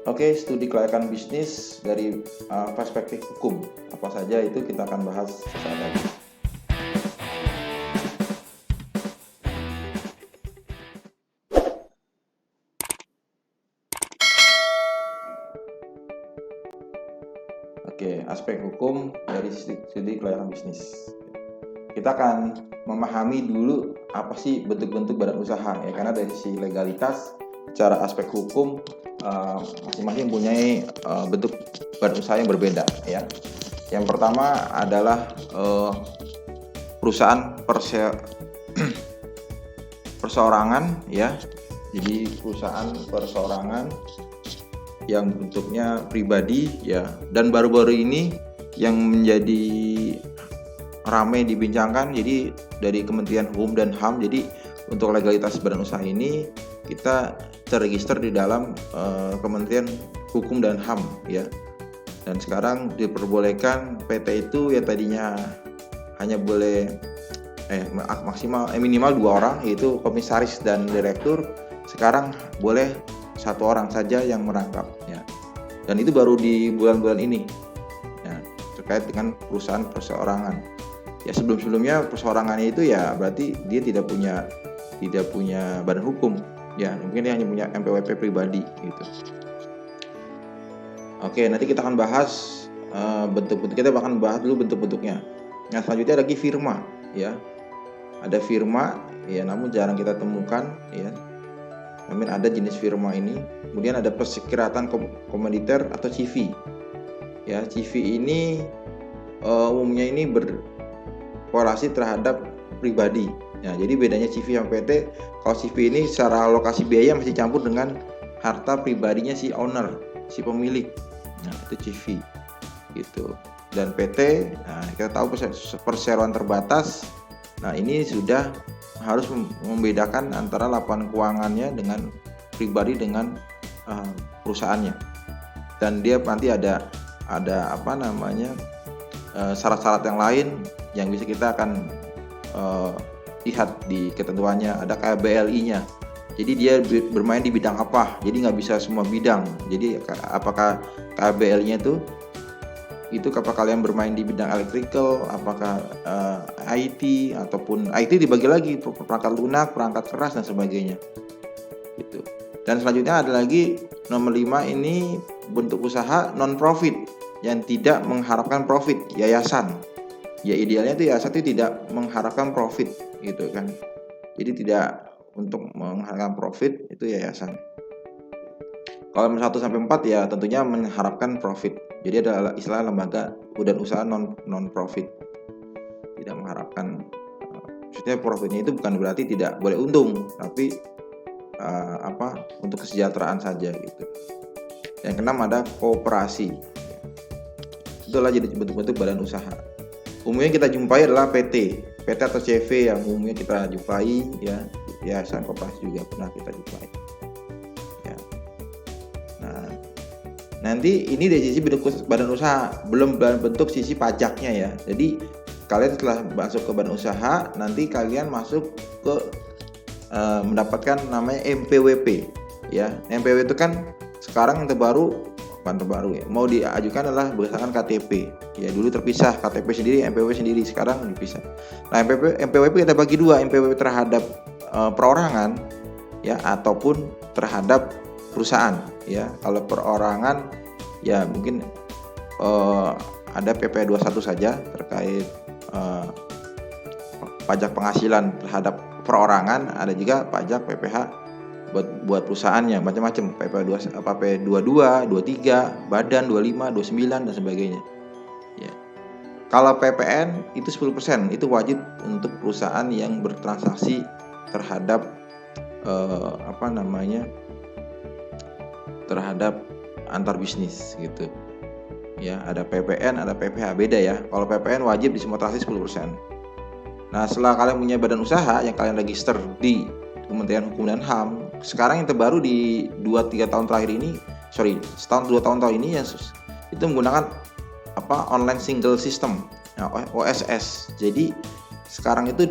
Oke, studi kelayakan bisnis dari perspektif hukum. Apa saja itu kita akan bahas sesaat lagi. Oke, aspek hukum dari studi kelayakan bisnis. Kita akan memahami dulu apa sih bentuk-bentuk badan usaha ya, karena dari sisi legalitas secara aspek hukum masing-masing mempunyai bentuk badan usaha yang berbeda ya. Yang pertama adalah perusahaan perseorangan ya. Jadi perusahaan perseorangan yang bentuknya pribadi ya, dan baru-baru ini yang menjadi ramai dibincangkan jadi dari Kementerian Hukum dan HAM. Jadi untuk legalitas badan usaha ini kita terregister di dalam Kementerian Hukum dan HAM ya. Dan sekarang diperbolehkan PT itu ya, tadinya hanya boleh minimal 2 orang, yaitu komisaris dan direktur. Sekarang boleh 1 orang saja yang merangkap ya. Dan itu baru di bulan-bulan ini ya, terkait dengan perusahaan perseorangan. Ya, sebelum-sebelumnya perseorangannya itu ya berarti dia tidak punya badan hukum ya, mungkin dia hanya punya MPWP pribadi gitu. Oke, nanti kita akan bahas bentuk-bentuk, kita bahkan bahas dulu bentuk-bentuknya. Nah, selanjutnya lagi firma ya. Ada firma ya, namun jarang kita temukan ya. Namun ada jenis firma ini. Kemudian ada persekiratan komoditer atau CV. Ya, CV ini umumnya ini berkorelasi terhadap pribadi. Ya, jadi bedanya CV sama PT, kalau CV ini secara alokasi biaya masih campur dengan harta pribadinya si owner, si pemilik. Nah, itu CV gitu. Dan PT, nah kita tahu perseroan terbatas. Nah, ini sudah harus membedakan antara laporan keuangannya dengan pribadi dengan perusahaannya. Dan dia nanti ada syarat-syarat yang lain yang bisa kita akan lihat di ketentuannya. Ada KBLI-nya. Jadi dia bermain di bidang apa? Jadi nggak bisa semua bidang. Jadi apakah KBL-nya itu apakah kalian bermain di bidang electrical, apakah IT, ataupun IT dibagi lagi perangkat lunak, perangkat keras dan sebagainya. Gitu. Dan selanjutnya ada lagi nomor 5, ini bentuk usaha non profit yang tidak mengharapkan profit, yayasan. Ya, idealnya itu yayasan itu tidak mengharapkan profit gitu kan. Jadi tidak untuk mengharapkan profit, itu yayasan. Kalau 1 sampai 4 ya tentunya mengharapkan profit. Jadi ada istilah lembaga dan usaha non profit. Tidak mengharapkan maksudnya profitnya itu bukan berarti tidak boleh untung, tapi untuk kesejahteraan saja gitu. Yang keenam ada koperasi. Itulah jadi bentuk-bentuk badan usaha. Umumnya kita jumpai adalah PT atau CV yang umumnya kita jumpai ya. Yayasan koperasi juga pernah kita jumpai. Ya. Nah, nanti ini dari sisi bentuk badan usaha, belum bentuk sisi pajaknya ya. Jadi kalian setelah masuk ke badan usaha, nanti kalian masuk ke mendapatkan namanya MPWP ya. MPWP itu kan sekarang yang bukan terbaru ya, mau diajukan adalah berdasarkan KTP ya. Dulu terpisah, KTP sendiri, MPWP sendiri, sekarang dipisah. Nah, MPWP kita bagi 2, MPWP terhadap perorangan ya, ataupun terhadap perusahaan ya. Kalau perorangan ya mungkin ada PP 21 saja terkait pajak penghasilan terhadap perorangan, ada juga pajak PPh buat perusahaannya, macam-macam, PP 22, 23, badan 25, 29 dan sebagainya. Ya. Kalau PPN itu 10%, itu wajib untuk perusahaan yang bertransaksi terhadap terhadap antar bisnis gitu. Ya, ada PPN, ada PPh, beda ya. Kalau PPN wajib di semua transaksi 10%. Nah, setelah kalian punya badan usaha yang kalian register di Kementerian Hukum dan HAM, sekarang yang terbaru di 2-3 tahun terakhir ini, setahun 2 tahun ini ya, itu menggunakan online single system, OSS. Jadi sekarang itu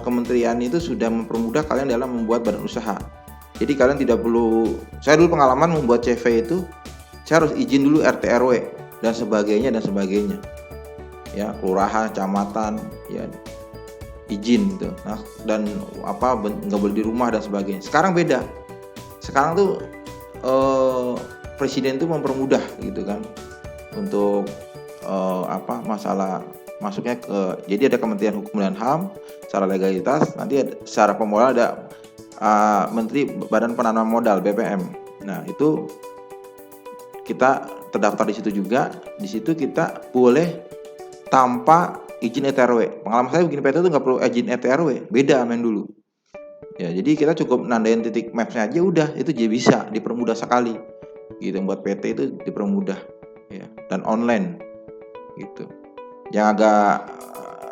kementerian itu sudah mempermudah kalian dalam membuat badan usaha. Jadi kalian tidak perlu, saya dulu pengalaman membuat CV itu, saya harus izin dulu RT RW dan sebagainya. Ya, kelurahan, kecamatan, ya izin gitu. Nah, dan nggak boleh di rumah dan sebagainya. Sekarang beda. Sekarang tuh presiden tuh mempermudah gitu kan untuk masalah masuknya ke, jadi ada Kementerian Hukum dan HAM secara legalitas, nanti secara pemodalan ada Menteri Badan Penanaman Modal BPM. Nah, itu kita terdaftar di situ juga. Di situ kita boleh tanpa izin RT/RW. Pengalaman saya bikin PT itu nggak perlu izin RT/RW, beda main dulu. Ya, jadi kita cukup nandain titik mapsnya aja udah, itu jadi bisa dipermudah sekali. Gitu, buat PT itu dipermudah ya, dan online gitu. Yang agak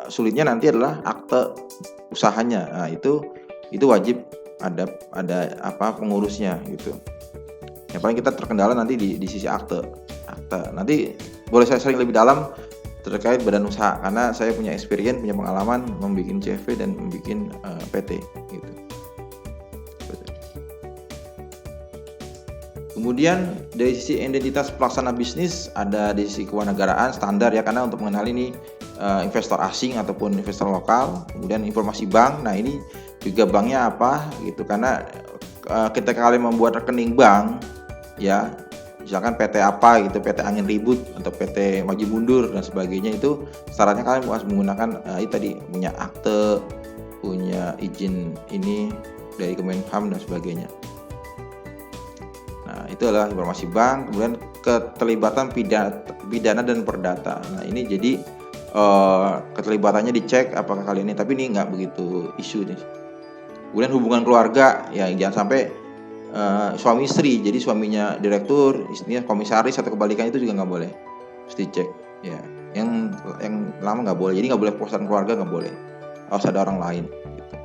sulitnya nanti adalah akte usahanya. Nah, itu wajib ada pengurusnya gitu. Yang paling kita terkendala nanti di sisi akte. Nanti boleh saya sharing lebih dalam terkait badan usaha, karena saya punya experience, punya pengalaman membuat CV dan membuat PT gitu. Kemudian dari sisi identitas pelaksana bisnis, ada di sisi kewarganegaraan standar ya, karena untuk mengenali ini investor asing ataupun investor lokal. Kemudian informasi bank, nah ini juga banknya apa gitu, karena ketika kalian membuat rekening bank ya, misalkan PT apa gitu, PT Angin Ribut atau PT Maju Mundur dan sebagainya, itu syaratnya kalian harus menggunakan itu tadi, punya akte, punya izin ini dari Kemenham dan sebagainya. Nah, itu adalah informasi bank. Kemudian keterlibatan pidana dan perdata. Nah, ini jadi keterlibatannya dicek apakah kalian ini, tapi ini nggak begitu isu nih. Kemudian hubungan keluarga, ya jangan sampai suami istri, jadi suaminya direktur, istrinya komisaris atau kebalikannya, itu juga nggak boleh, mesti cek ya. Yang lama nggak boleh, jadi nggak boleh perusahaan keluarga, nggak boleh, harus ada orang lain gitu.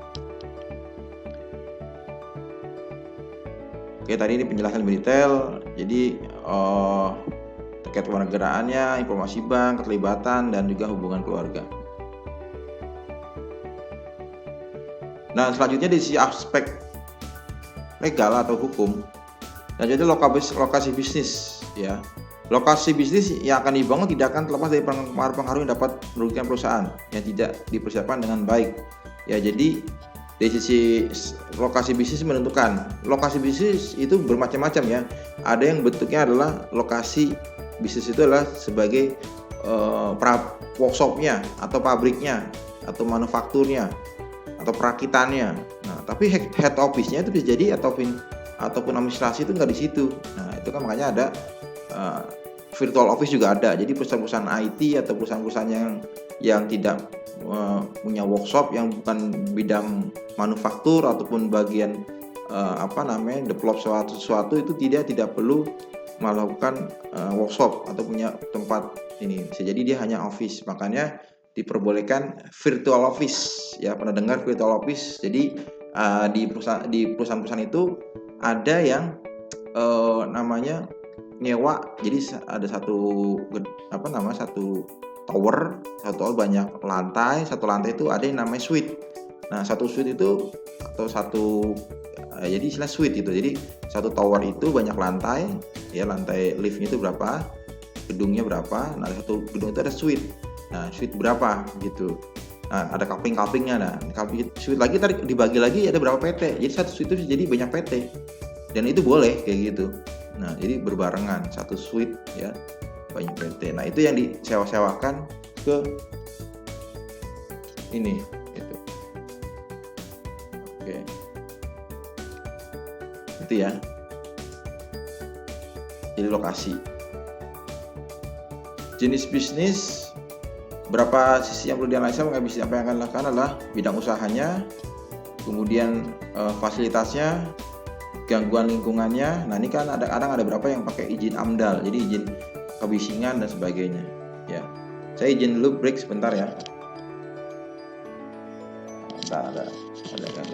Oke, tadi ini penjelasan lebih detail. Jadi terkait kewarganegaraannya, informasi bank, keterlibatan, dan juga hubungan keluarga. Nah, selanjutnya di sisi aspek legal atau hukum, dan jadi lokasi bisnis ya. Lokasi bisnis yang akan dibangun tidak akan terlepas dari pengaruh-pengaruh yang dapat merugikan perusahaan yang tidak dipersiapkan dengan baik ya. Jadi dari sisi lokasi bisnis menentukan. Lokasi bisnis itu bermacam-macam ya. Ada yang bentuknya adalah lokasi bisnis itu adalah sebagai workshopnya atau pabriknya atau manufakturnya atau perakitannya. Nah, tapi head office-nya itu bisa jadi ataupun administrasi itu nggak di situ. Nah, itu kan makanya ada virtual office juga ada. Jadi perusahaan-perusahaan IT atau perusahaan-perusahaan yang tidak punya workshop, yang bukan bidang manufaktur ataupun bagian develop sesuatu itu tidak perlu melakukan workshop atau punya tempat ini. Bisa jadi dia hanya office. Makanya diperbolehkan virtual office ya. Pernah dengar virtual office? Jadi di perusahaan-perusahaan itu ada yang namanya nyewa. Jadi ada satu tower banyak lantai. Satu lantai itu ada yang namanya suite. Nah, satu suite itu atau jadi istilah suite itu. Jadi satu tower itu banyak lantai ya, lantai liftnya itu berapa, gedungnya berapa. Nah, satu gedung itu ada suite. Nah, suite berapa gitu. Nah, ada kapling-kaplingnya. Nah, suite lagi tadi dibagi lagi ada berapa PT. Jadi satu suite itu jadi banyak PT. Dan itu boleh kayak gitu. Nah, jadi berbarengan satu suite ya, banyak PT. Nah, itu yang disewa-sewakan ke ini itu. Oke. Itu ya. Jadi lokasi. Jenis bisnis, berapa sisi yang perlu dianalisa mengenai bisnis apa yang akan dilakukan adalah bidang usahanya, kemudian fasilitasnya, gangguan lingkungannya. Nah, ini kan kadang ada berapa yang pakai izin AMDAL, jadi izin kebisingan dan sebagainya ya. Saya izin dulu break sebentar ya. Ada kan.